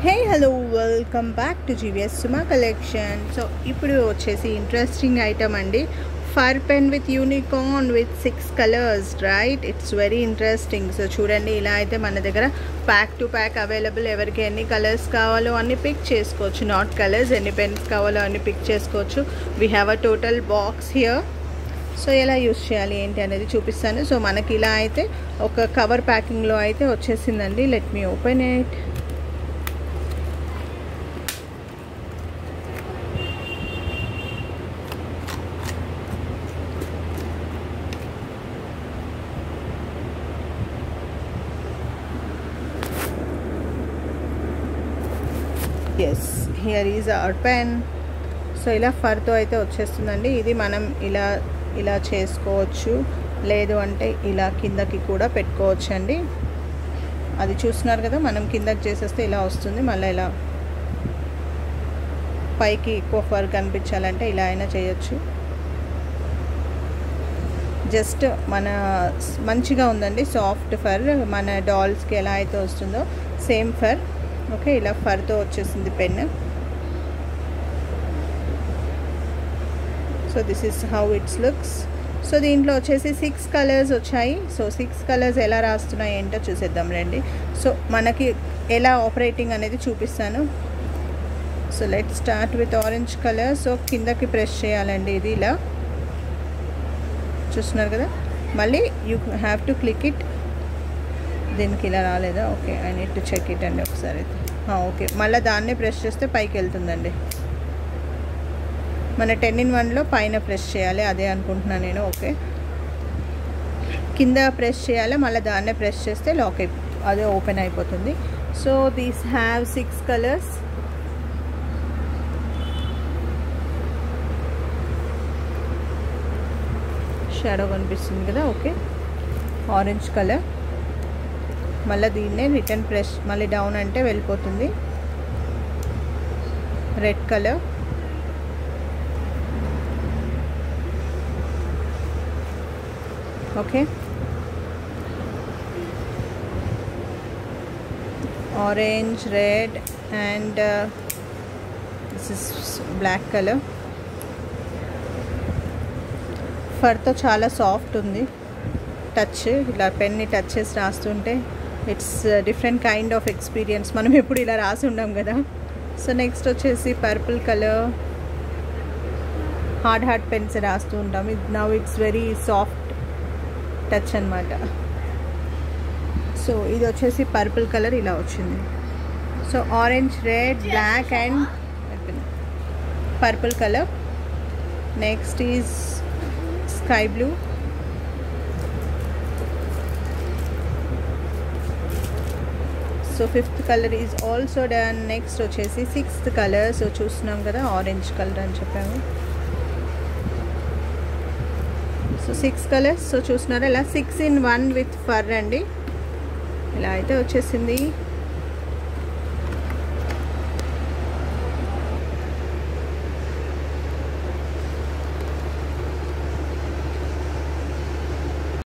Hey hello welcome back to GVS Suma collection. So ఇప్పుడు వచ్చేసి interesting item అండి, for pen with unicorn with 6 colours. Right, it's very interesting. So చూడండి, ఇలా అయితే మన దగ్గర ప్యాక్ టు ప్యాక్ అవైలబుల్. ఎవరికి ఎన్ని కలర్స్ కావాలో అన్ని పిక్ చేసుకోవచ్చు, నాట్ కలర్స్, ఎన్ని పెన్స్ కావాలో అన్ని పిక్ చేసుకోవచ్చు. We have a total box here. So ఎలా యూస్ చేయాలి ఏంటి అనేది చూపిస్తాను. సో మనకి ఇలా అయితే ఒక కవర్ ప్యాకింగ్లో అయితే వచ్చేసిందండి. Let me open it. Yes, here is our pen. So ఇలా ఫర్తో అయితే వచ్చేస్తుందండి. ఇది మనం ఇలా చేసుకోవచ్చు, లేదు అంటే ఇలా కిందకి కూడా పెట్టుకోవచ్చు అండి. అది చూస్తున్నారు కదా, మనం కిందకి చేసేస్తే ఇలా వస్తుంది. మళ్ళీ ఇలా పైకి ఎక్కువ ఫర్ కనిపించాలంటే ఇలా అయినా చేయొచ్చు. జస్ట్ మంచిగా ఉందండి, సాఫ్ట్ ఫర్. మన డాల్స్కి ఎలా అయితే వస్తుందో సేమ్ ఫర్. ఓకే, ఇలా ఫర్తో వచ్చేసింది pen. So this is how it's looks. So దీంట్లో వచ్చేసి 6 కలర్స్ వచ్చాయి. సో 6 కలర్స్ ఎలా రాస్తున్నాయి ఏంటో చూసేద్దాం రండి. సో మనకి ఎలా ఆపరేటింగ్ అనేది చూపిస్తాను. So let start with orange colour. So కిందకి ప్రెస్ చేయాలండి, ఇది ఇలా చూస్తున్నారు కదా. మళ్ళీ you have to click it. దీనికి ఇలా రాలేదా? Okay, I need to check it అండి ఒకసారి. ఓకే, మళ్ళీ దాన్నే ప్రెస్ చేస్తే పైకి వెళ్తుందండి. మన 10-in-1లో పైన ప్రెస్ చేయాలి, అదే అనుకుంటున్నాను నేను. ఓకే, కింద ప్రెస్ చేయాలి, మళ్ళీ దాన్నే ప్రెస్ చేస్తే లాక్ అదే ఓపెన్ అయిపోతుంది. So these have 6 colours. Shadow కనిపిస్తుంది కదా. Okay, orange colour. మళ్ళీ దీన్నే రిటర్న్ ప్రెస్, మళ్ళీ డౌన్ అంటే వెళ్ళిపోతుంది. Red colour. Okay, orange, red and this is black colour. ఫర్తో చాలా సాఫ్ట్ ఉంది టచ్. ఇలా పెన్ని టచ్ చేసి రాస్తుంటే it's different kind of experience. మనం ఎప్పుడు ఇలా రాసి ఉండాం కదా. సో నెక్స్ట్ వచ్చేసి పర్పుల్ కలర్. హార్డ్ పెన్స్ రాస్తూ ఉంటాం. Now it's very soft touch అనమాట. సో ఇది వచ్చేసి పర్పుల్ కలర్ ఇలా వచ్చింది. So orange, red, black and purple colour. Next is sky blue. So 5th colour is also done. Next వచ్చేసి 6th colour. So చూస్తున్నాం కదా, ఆరెంజ్ కలర్ అని చెప్పాము. So 6 colours. సో చూస్తున్నారా, ఇలా 6-in-1 విత్ ఫర్ అండి. ఇలా అయితే వచ్చేసింది.